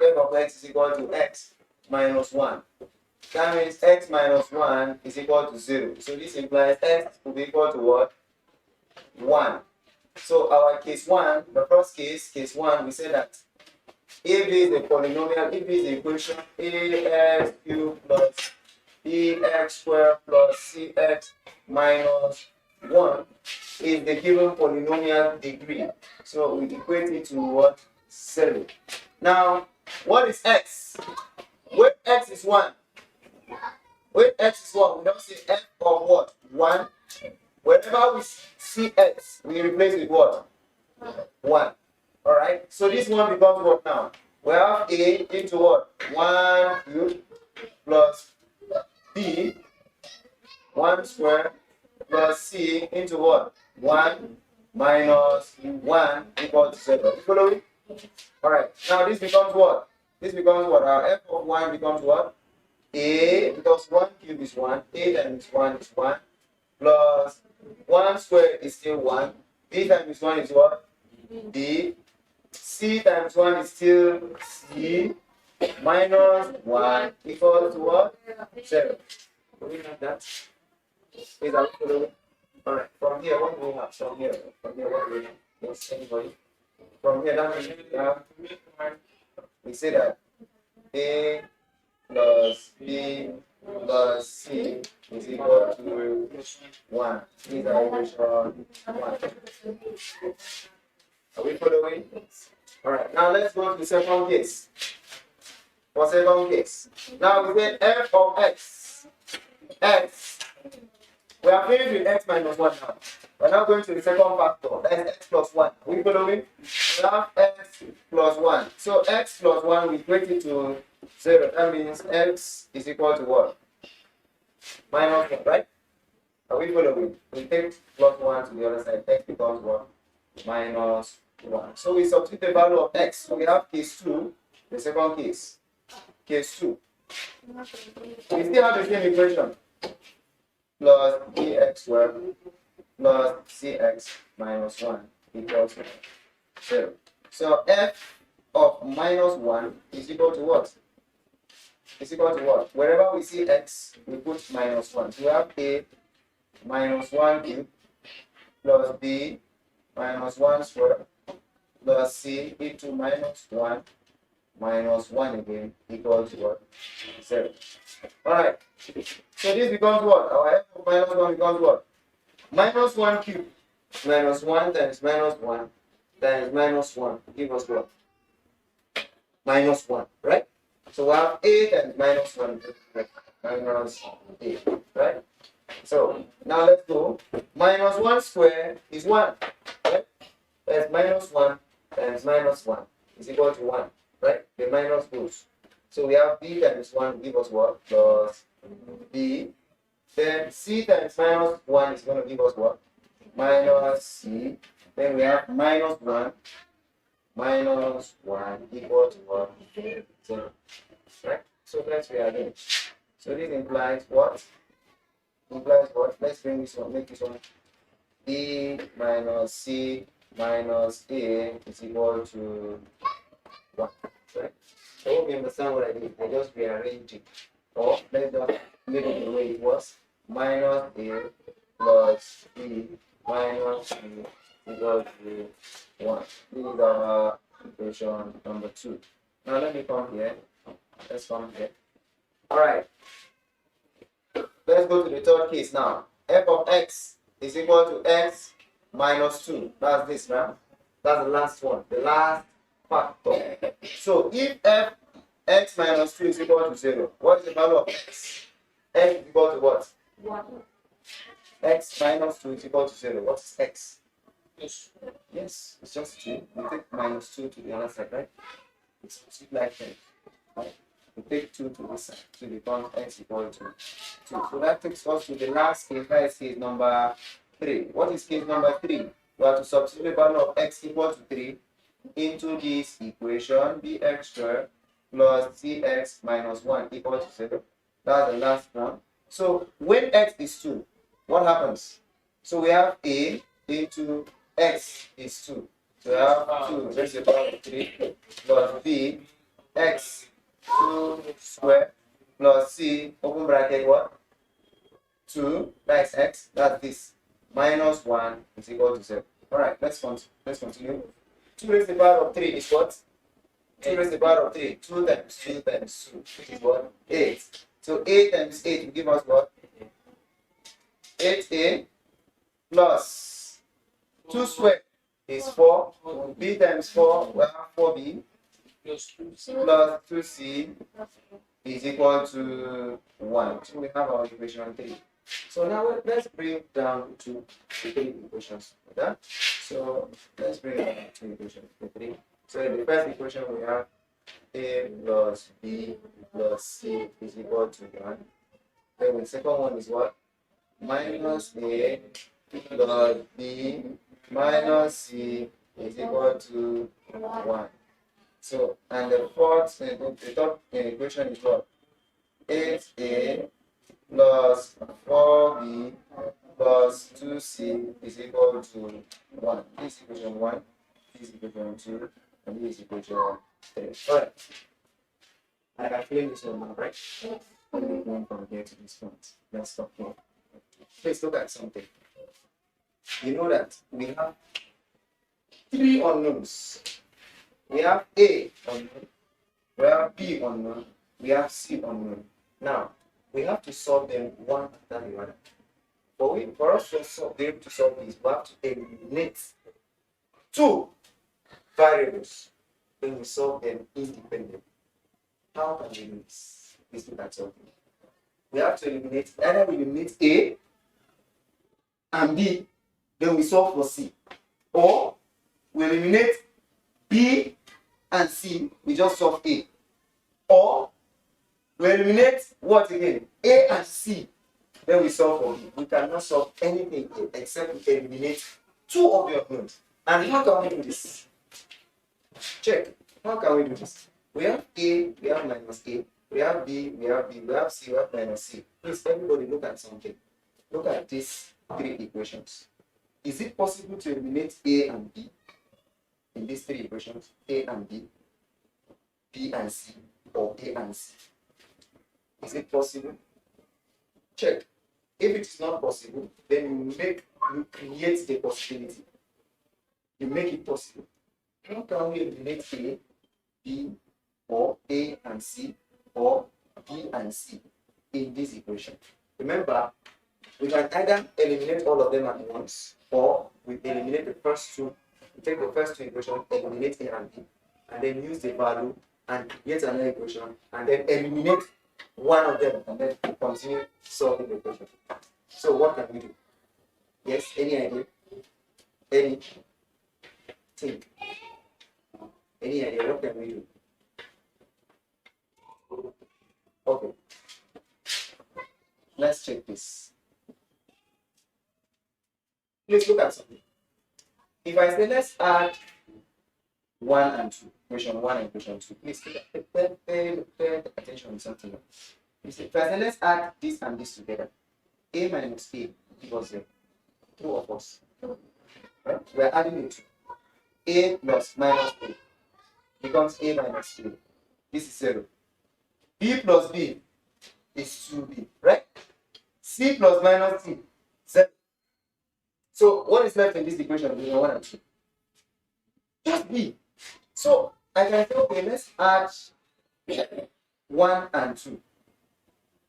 f of x is equal to x minus 1. That means x minus 1 is equal to 0. So this implies x will be equal to what? 1. So our case 1, the first case 1, we say that if is a polynomial, if is the equation ax cubed plus bx squared plus cx minus 1 is the given polynomial degree. So we equate it to what? 0. Now, what is x? When x is 1, when x is 1, we don't say f of what? 1. Whenever we see x, we replace with what? 1. Alright? So this one becomes what now? We have a into what? 1 cubed plus b 1 squared plus c into what? 1 minus 1 equal to 0. You follow it? Alright. Now this becomes what? This becomes what? Our f of 1 becomes what? A, because 1 cubed is 1, a times 1 is 1, plus 1 squared is still 1, b times 1 is what? B, c times 1 is still c, minus 1 equals to what? 0. Do we have that? Is that following? Alright, from here, what do we have? From here, what do we have? Yes, anybody? From here, that means we say that a plus b plus c is equal to 1. These are equation 1. Are we following? Alright, now let's go to the second case. For second case. Now we say f of x. X. We are finished with x minus 1 now. We're now going to the second factor. That is x plus 1. Are we following? We have x plus 1. So x plus 1, we equate it to 0. That means x is equal to what? Minus 1, right? Are we following? We take plus 1 to the other side. X becomes what? Minus 1. So we substitute the value of x. So we have case 2, the second case. Case 2. We still have the same equation. Plus bx squared plus cx minus 1 equals 0. So f of minus 1 is equal to what? Is equal to what? Wherever we see x, we put minus 1. So we have a minus 1 cubed plus b minus 1 squared plus c into minus 1 minus 1 again equals to what? 0. Alright. So this becomes what? Our f of minus 1 becomes what? Minus 1 cubed minus 1 times minus 1 times minus 1 give us what? Minus 1, right? So we have a times minus 1 minus a, right? So now let's go. Minus 1 squared is 1, right? That's minus 1 times minus 1 is equal to 1, right? The minus goes. So we have b times 1 give us what? Plus b. Then c times minus 1 is going to give us what? Minus c. Then we have minus 1 equal to what? 0. Right? So let's rearrange. So this implies what? Implies what? Let's bring this one, make this one. B minus c minus a is equal to 1. Right? I hope you understand what I did. I just rearranged it. Or let's just make it the way it was. Minus a plus b minus c equal to 1. This is our equation number 2. Now let me come here. Let's come here. Alright. Let's go to the third case now. F of x is equal to x minus 2. That's this, right? That's the last one. The last factor. So if f x minus 2 is equal to 0, what is the value of x? X is equal to what? 1. X minus 2 is equal to 0. What is x? Yes, it's just 2. We take minus 2 to the other side, right? It's like that. Right? We take 2 to this side. So it becomes x equal to 2. So that takes us to the last case. That is case number 3. What is case number 3? We have to substitute the value of x equal to 3 into this equation, bx squared plus cx minus 1 equal to 0. That's the last one. So when x is 2, what happens? So we have a into x is 2. So we have 2 raised to the power of 3 plus b x 2 square plus c open bracket what? 2, that's x, that's this, minus 1 is equal to 0. Alright, let's continue. 2 raised to the power of 3 is what? 2 raised to the power of 3. 2 times 2 times 2, which is what? 8. So 8 times 8 will give us what? 8a plus 2 squared is 4. B times 4, we have 4b plus 2c is equal to 1. So we have our equation 3. So now let's bring it down to the 3 equations. Okay? So let's bring it down to equation 3. So in the first equation we have a plus b plus c is equal to 1. Then the second one is what? Minus a plus b minus c is equal to 1. So, and the third equation is what? 8a plus 4b plus 2c is equal to 1. This is equation 1, this is equation 2, and this is equation 3. Alright. I can clean this one now, right? Let me go from here to this point. Let's stop here. Please look at something. You know that we have 3 unknowns. We have A unknown, we have B unknown, we have C unknown. Now, we have to solve them one after the other. For us to be able to solve this, we have to eliminate 2 variables. Then we solve them independently. How can we do this? Please look at something. We have to eliminate, either we eliminate A and B, then we solve for C. Or we eliminate B and C, we just solve A. Or we eliminate what again? A and C, then we solve for B. We cannot solve anything except we eliminate 2 of the unknowns. And how can we do this? Check. How can we do this? We have A, we have minus A. We have B, we have B, we have C, we have minus C. Please, everybody look at something. Look at these 3 equations. Is it possible to eliminate A and B? In these 3 equations, A and B, B and C, or A and C. Is it possible? Check. If it is not possible, then you create the possibility. You make it possible. How can we eliminate A, B, or A and C, or B and C in this equation? Remember, we can either eliminate all of them at once, or we eliminate the first 2. We take the first 2 equations, eliminate A and B, and then use the value and create another equation, and then eliminate one of them, and then continue solving the equation. So what can we do? Yes, any idea? Any? Think. Any idea? What can we do? Okay. Let's check this. Please look at something. If I say let's add 1 and 2, equation 1 and equation 2, please pay attention to something. If I say let's add this and this together, A minus A equals 0. True or false? Right? We are adding it. A plus minus A becomes A minus A. This is 0. B plus B is 2B, right? C plus minus C, 0. So what is left in this equation between 1 and 2? Just B. So I can say, okay, let's add 1 and 2.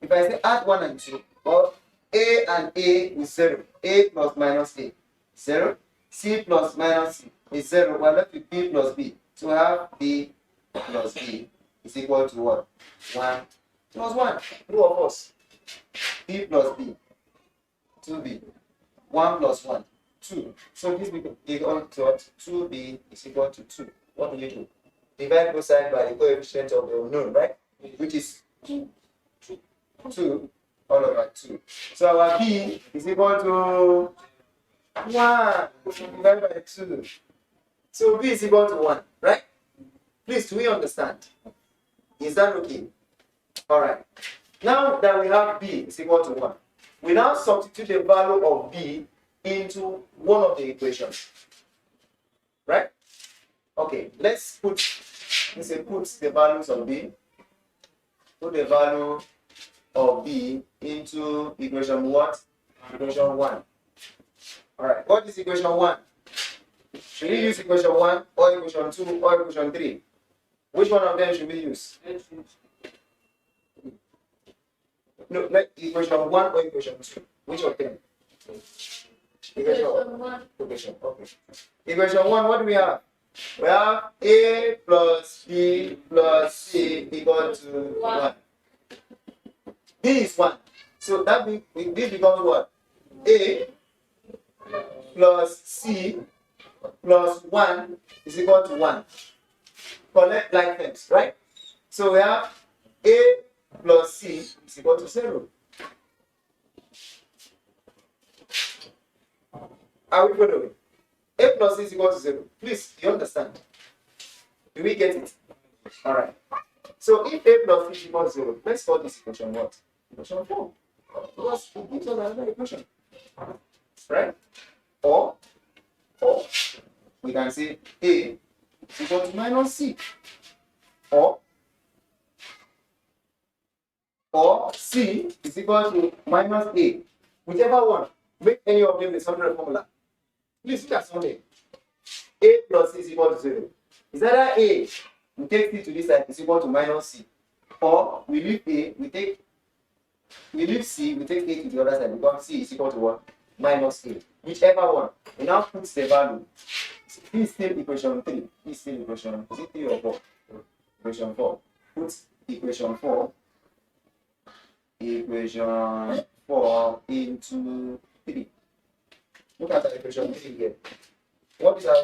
If I say add 1 and 2, or A and A is 0. A plus minus A, 0. C plus minus C is 0. We're left with B plus B. So we have B plus B is equal to what? 1 plus 1. True or false? B plus B, 2B. 1 plus 1, 2. So this becomes equal to what? 2B is equal to 2. What do you do? Divide both sides by the coefficient of the unknown, right? Which is 2 all over 2. So our B is equal to 1 divided by 2. So B is equal to 1, right? Please, do we understand? Is that okay? Alright. Now that we have B is equal to 1, we now substitute the value of B into one of the equations. Right? Okay, let's put We say put the values of B. Put the value of B into equation what? Equation 1. Alright, what is equation 1? Should we use equation 1 or equation 2 or equation 3? Which one of them should we use? No, like equation 1 or equation 2? Which of them? Equation 1. Equation, okay. Equation 1, what do we have? We have A plus B plus C equal to 1. B is 1. So that this becomes what? A plus C plus 1 is equal to 1. Collect like terms, right? So we have A plus C is equal to 0. Are we following? A plus C is equal to 0. Please, you understand? Do we get it? Alright. So if A plus C is equal to 0, let's call this equation what? Equation 4. Because it gives us another equation. Right? Or we can say A is equal to minus C. Or C is equal to minus A. Whichever one, make any of them the standard formula. Please look at something. A plus C is equal to 0. Is either A, we take C to this side, is equal to minus C. Or we leave A, we leave C, we take A to the other side, because C is equal to what? Minus A. Whichever one. We now put the value. P is still equation 3. P is still equation, is it 3 or 4? Equation 4. Put equation 4. Equation 4 into 3. Look at the equation 3 here. What is our